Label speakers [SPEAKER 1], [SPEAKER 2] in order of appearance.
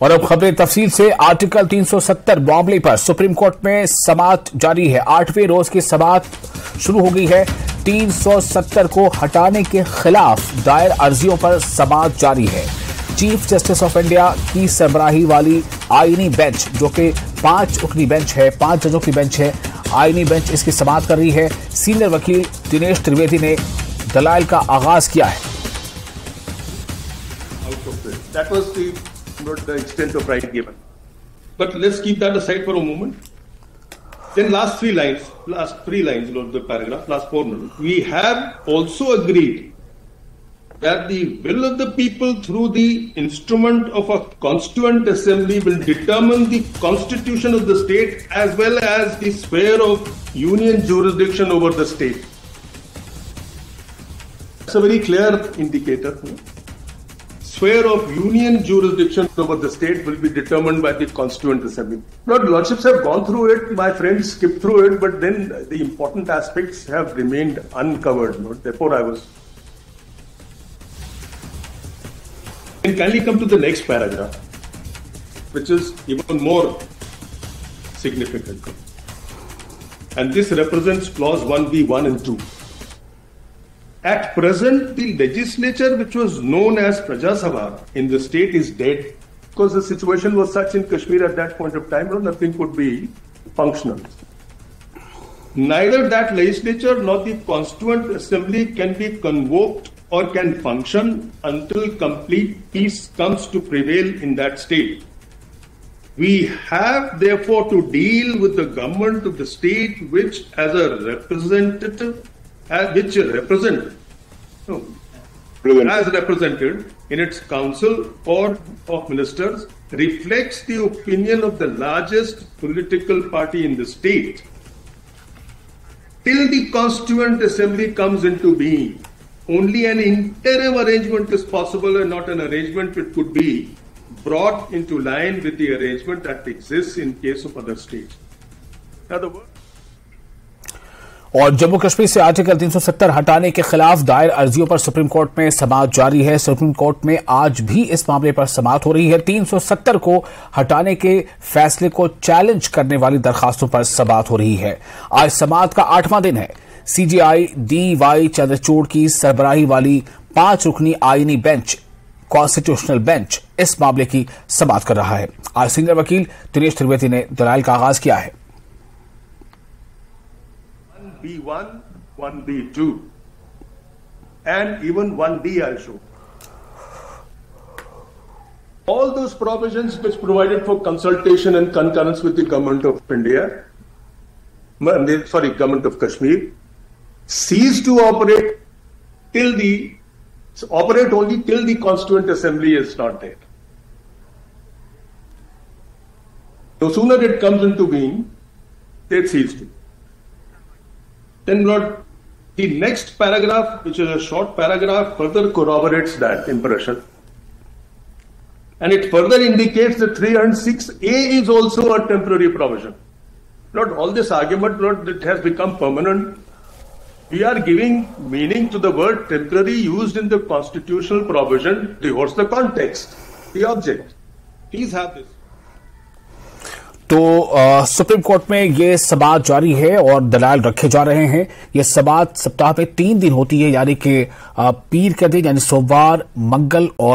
[SPEAKER 1] और अब खबरें तफसील से। आर्टिकल 370 मामले पर सुप्रीम कोर्ट में समाअत जारी है। 8वें रोज की समाअत शुरू हो गई है। 370 को हटाने के खिलाफ दायर अर्जियों पर समाअत जारी है। चीफ जस्टिस ऑफ इंडिया की सरबराही वाली आईनी बेंच, जो कि 5 रुकनी बेंच है, 5 जजों की बेंच है, आईनी बेंच इसकी समाअत कर रही है। सीनियर वकील दिनेश त्रिवेदी ने दलाइल का आगाज किया है।
[SPEAKER 2] Not the extent of right given. But let's keep that aside for a moment. Then last three lines of the paragraph, last 4 minutes. We have also agreed that the will of the people through the instrument of a constituent assembly will determine the constitution of the state as well as the sphere of union jurisdiction over the state. It's a very clear indicator. Sphere of union jurisdiction over the state will be determined by the Constituent Assembly. Lord, Lordships have gone through it, my friends skipped through it, but then the important aspects have remained uncovered. Lord. Therefore, I was... And kindly come to the next paragraph, which is even more significant. And this represents clause 1B1 and 2. At present, the legislature, which was known as Praja Sabha in the state, is dead because the situation was such in Kashmir at that point of time that nothing could be functional. Neither that legislature nor the Constituent Assembly can be convoked or can function until complete peace comes to prevail in that state. We have therefore to deal with the government of the state which, as a representative, as represented in its council or of ministers, reflects the opinion of the largest political party in the state. Till the Constituent Assembly comes into being, only an interim arrangement is possible and not an arrangement which could be brought into line with the arrangement that exists in case of other states. In other words,
[SPEAKER 1] और जम्मू कश्मीर से article 370 हटाने के खिलाफ दायर अर्जियों पर supreme court में समाअत जारी है। सुप्रीम कोर्ट में आज भी इस मामले पर समाअत हो रही है। 370 को हटाने के फैसले को चैलेंज करने वाली दरखास्तों पर समाअत हो रही है। आज समाअत का 8वां दिन है। सीजेआई DY चंद्रचूड़ की सरबराही वाली 5 रुकनी आईनी बेंच, कॉन्स्टिट्यूशनल बेंच, इस मामले की समाअत कर रहा है। आज सीनियर वकील दिनेश त्रिवेदी ने दलाइल का आगाज किया है।
[SPEAKER 2] B1, 1B2, and even 1D I'll show. All those provisions which provided for consultation and concurrence with the government of India, government of Kashmir, cease to operate only till the Constituent Assembly is not there. No sooner it comes into being, it ceases to. Then, Lord, the next paragraph, which is a short paragraph, further corroborates that impression. And it further indicates that 306A is also a temporary provision. Lord, all this argument, Lord, that has become permanent. We are giving meaning to the word temporary used in the constitutional provision. What's the context? The object. Please have this.
[SPEAKER 1] तो supreme court में ये समाअत जारी है और दलाइल रखे जा रहे हैं। ये समाअत सप्ताह में 3 दिन होती है, यानी कि पीर के दिन यानी सोमवार, मंगल और